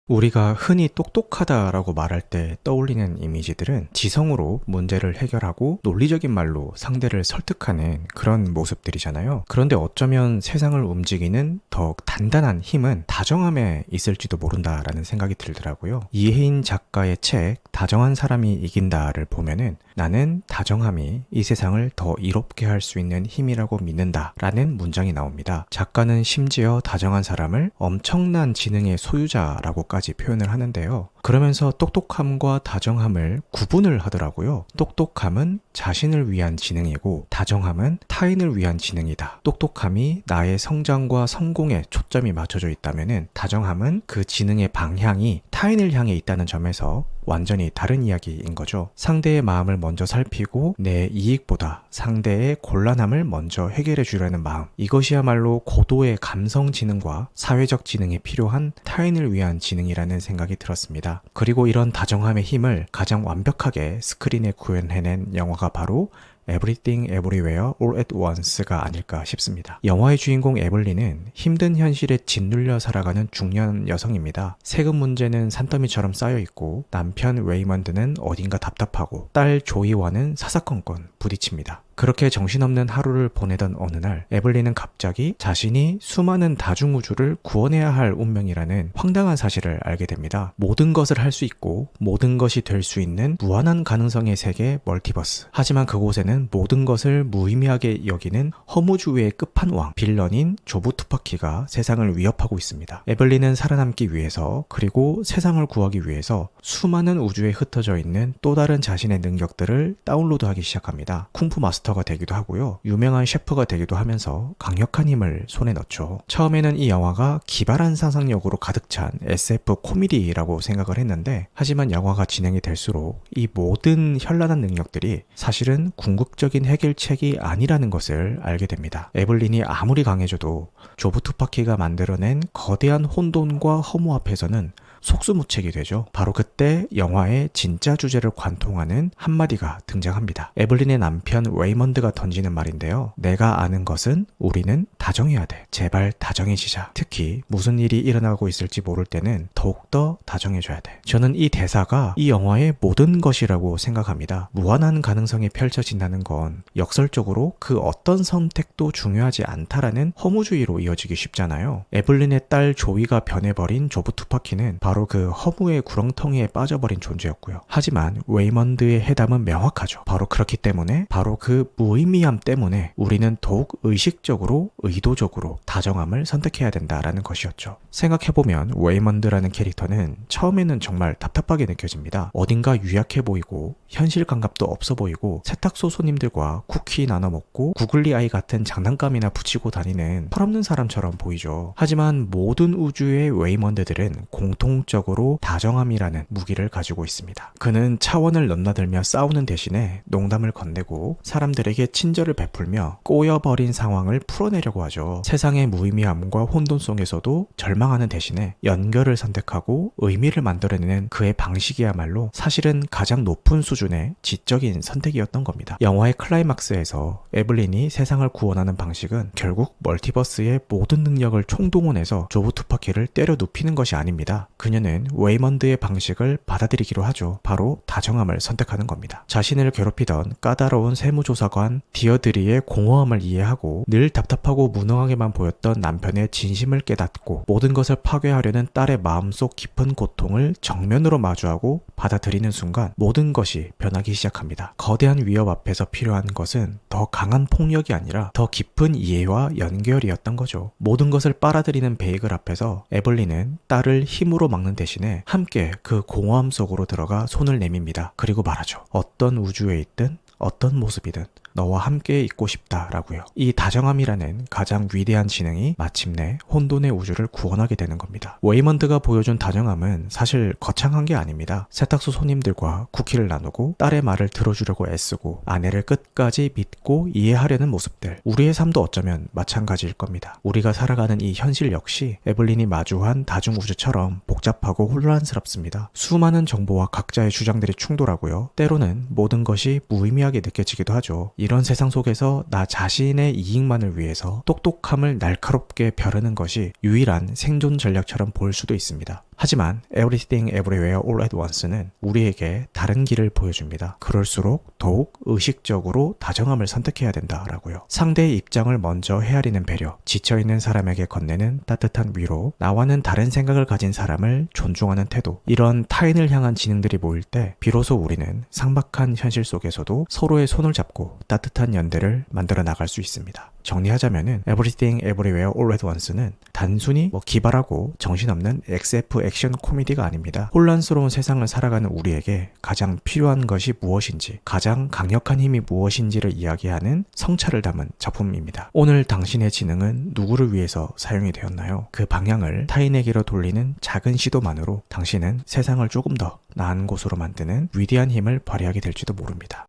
우리가 흔히 똑똑하다라고 말할 때 떠올리는 이미지들은 지성으로 문제를 해결하고 논리적인 말로 상대를 설득하는 그런 모습들이잖아요. 그런데 어쩌면 세상을 움직이는 더욱 단단한 힘은 다정함에 있을지도 모른다라는 생각이 들더라고요. 이혜인 작가의 책 다정한 사람이 이긴다를 보면은 나는 다정함이 이 세상을 더 이롭게 할 수 있는 힘이라고 믿는다라는 문장이 나옵니다. 작가는 심지어 다정한 사람을 엄청난 지능의 소유자라고까지 표현을 하는데요. 그러면서 똑똑함과 다정함을 구분을 하더라고요. 똑똑함은 자신을 위한 지능이고 다정함은 타인을 위한 지능이다. 똑똑함이 나의 성장과 성공에 초점이 맞춰져 있다면은 다정함은 그 지능의 방향이 타인을 향해 있다는 점에서 완전히 다른 이야기인 거죠. 상대의 마음을 먼저 살피고 내 이익보다 상대의 곤란함을 먼저 해결해 주려는 마음. 이것이야말로 고도의 감성 지능과 사회적 지능이 필요한 타인을 위한 지능이라는 생각이 들었습니다. 그리고 이런 다정함의 힘을 가장 완벽하게 스크린에 구현해낸 영화가 바로 Everything Everywhere All at Once가 아닐까 싶습니다. 영화의 주인공 에블린은 힘든 현실에 짓눌려 살아가는 중년 여성입니다. 세금 문제는 산더미처럼 쌓여있고 남편 웨이먼드는 어딘가 답답하고 딸 조이와는 사사건건 부딪힙니다. 그렇게 정신없는 하루를 보내던 어느 날 에블린은 갑자기 자신이 수많은 다중우주를 구원해야 할 운명이라는 황당한 사실을 알게 됩니다. 모든 것을 할 수 있고 모든 것이 될 수 있는 무한한 가능성의 세계 멀티버스. 하지만 그곳에는 모든 것을 무의미하게 여기는 허무주의의 끝판왕 빌런인 조브 투파키가 세상을 위협하고 있습니다. 에블린은 살아남기 위해서 그리고 세상을 구하기 위해서 수많은 우주에 흩어져 있는 또 다른 자신의 능력들을 다운로드하기 시작합니다. 쿵푸 마스터가 되기도 하고요. 유명한 셰프가 되기도 하면서 강력한 힘을 손에 넣죠. 처음에는 이 영화가 기발한 상상력으로 가득 찬 SF 코미디라고 생각을 했는데 하지만 영화가 진행이 될수록 이 모든 현란한 능력들이 사실은 궁극적인 해결책이 아니라는 것을 알게 됩니다. 에블린이 아무리 강해져도 조브 투파키가 만들어낸 거대한 혼돈과 허무 앞에서는 속수무책이 되죠. 바로 그때 영화의 진짜 주제를 관통하는 한마디가 등장합니다. 에블린의 남편 웨이먼드가 던지는 말인데요. 내가 아는 것은 우리는 다정해야 돼. 제발 다정해지자. 특히 무슨 일이 일어나고 있을지 모를 때는 더욱더 다정해줘야 돼. 저는 이 대사가 이 영화의 모든 것이라고 생각합니다. 무한한 가능성이 펼쳐진다는 건 역설적으로 그 어떤 선택도 중요하지 않다라는 허무주의로 이어지기 쉽잖아요. 에블린의 딸 조이가 변해버린 조브 투파키는 바로 그 허무의 구렁텅이에 빠져버린 존재였고요. 하지만 웨이먼드의 해답은 명확하죠. 바로 그렇기 때문에 바로 그 무의미함 때문에 우리는 더욱 의식적으로 의도적으로 다정함을 선택해야 된다라는 것이었죠. 생각해보면 웨이먼드라는 캐릭터는 처음에는 정말 답답하게 느껴집니다. 어딘가 유약해 보이고 현실 감각도 없어 보이고 세탁소 손님들과 쿠키 나눠 먹고 구글리 아이 같은 장난감이나 붙이고 다니는 철없는 사람처럼 보이죠. 하지만 모든 우주의 웨이먼드들은 공통적으로 다정함이라는 무기를 가지고 있습니다. 그는 차원을 넘나들며 싸우는 대신에 농담을 건네고 사람들에게 친절을 베풀며 꼬여버린 상황을 풀어내려고 하죠. 세상의 무의미함과 혼돈 속에서도 절망하는 대신에 연결을 선택하고 의미를 만들어내는 그의 방식이야말로 사실은 가장 높은 수준의 지적인 선택이었던 겁니다. 영화의 클라이막스에서 에블린이 세상을 구원하는 방식은 결국 멀티버스의 모든 능력을 총동원해서 조브 투파키를 때려 눕히는 것이 아닙니다. 그녀는 웨이먼드의 방식을 받아들이기로 하죠. 바로 다정함을 선택하는 겁니다. 자신을 괴롭히던 까다로운 세무조사관 디어드리의 공허함을 이해하고 늘 답답하고 무능하게만 보였던 남편의 진심을 깨닫고 모든 것을 파괴하려는 딸의 마음속 깊은 고통을 정면으로 마주하고 받아들이는 순간 모든 것이 변하기 시작합니다. 거대한 위협 앞에서 필요한 것은 더 강한 폭력이 아니라 더 깊은 이해와 연결이었던 거죠. 모든 것을 빨아들이는 베이글 앞에서 에블린은 딸을 힘으로 막는 대신에 함께 그 공허함 속으로 들어가 손을 내밉니다. 그리고 말하죠. 어떤 우주에 있든 어떤 모습이든 너와 함께 있고 싶다라고요. 이 다정함이라는 가장 위대한 지능이 마침내 혼돈의 우주를 구원하게 되는 겁니다. 웨이먼드가 보여준 다정함은 사실 거창한 게 아닙니다. 세탁소 손님들과 쿠키를 나누고 딸의 말을 들어주려고 애쓰고 아내를 끝까지 믿고 이해하려는 모습들. 우리의 삶도 어쩌면 마찬가지일 겁니다. 우리가 살아가는 이 현실 역시 에블린이 마주한 다중우주처럼 복잡하고 혼란스럽습니다. 수많은 정보와 각자의 주장들이 충돌하고요. 때로는 모든 것이 무의미하게 느껴지기도 하죠. 이런 세상 속에서 나 자신의 이익만을 위해서 똑똑함을 날카롭게 벼르는 것이 유일한 생존 전략처럼 보일 수도 있습니다. 하지만 Everything Everywhere All at Once는 우리에게 다른 길을 보여줍니다. 그럴수록 더욱 의식적으로 다정함을 선택해야 된다라고요. 상대의 입장을 먼저 헤아리는 배려, 지쳐있는 사람에게 건네는 따뜻한 위로, 나와는 다른 생각을 가진 사람을 존중하는 태도, 이런 타인을 향한 지능들이 모일 때 비로소 우리는 삭막한 현실 속에서도 서로의 손을 잡고 따뜻한 연대를 만들어 나갈 수 있습니다. 정리하자면은 Everything Everywhere All at Once는 단순히 기발하고 정신없는 SF 액션 코미디가 아닙니다. 혼란스러운 세상을 살아가는 우리에게 가장 필요한 것이 무엇인지, 가장 강력한 힘이 무엇인지를 이야기하는 성찰을 담은 작품입니다. 오늘 당신의 지능은 누구를 위해서 사용이 되었나요? 그 방향을 타인에게로 돌리는 작은 시도만으로 당신은 세상을 조금 더 나은 곳으로 만드는 위대한 힘을 발휘하게 될지도 모릅니다.